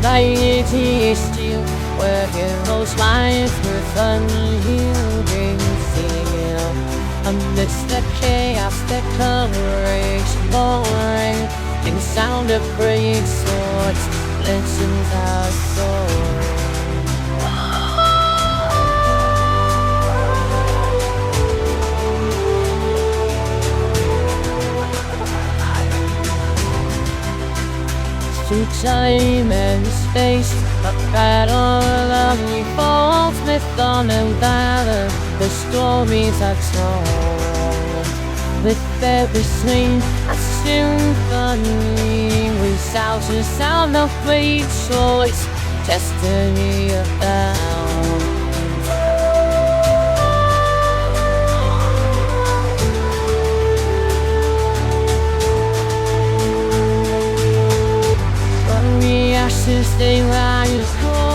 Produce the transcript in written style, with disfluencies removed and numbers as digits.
mighty steel, where heroes rise with unyielding zeal. Amidst the chaos, the courage roaring, in sound of great swords, legends are soaring. Through time and space, a battle unfolds, myth on and valor, the stories are told. With every swing, a symphony, resounds the sound of great choice, destiny abound. Ashes they rise.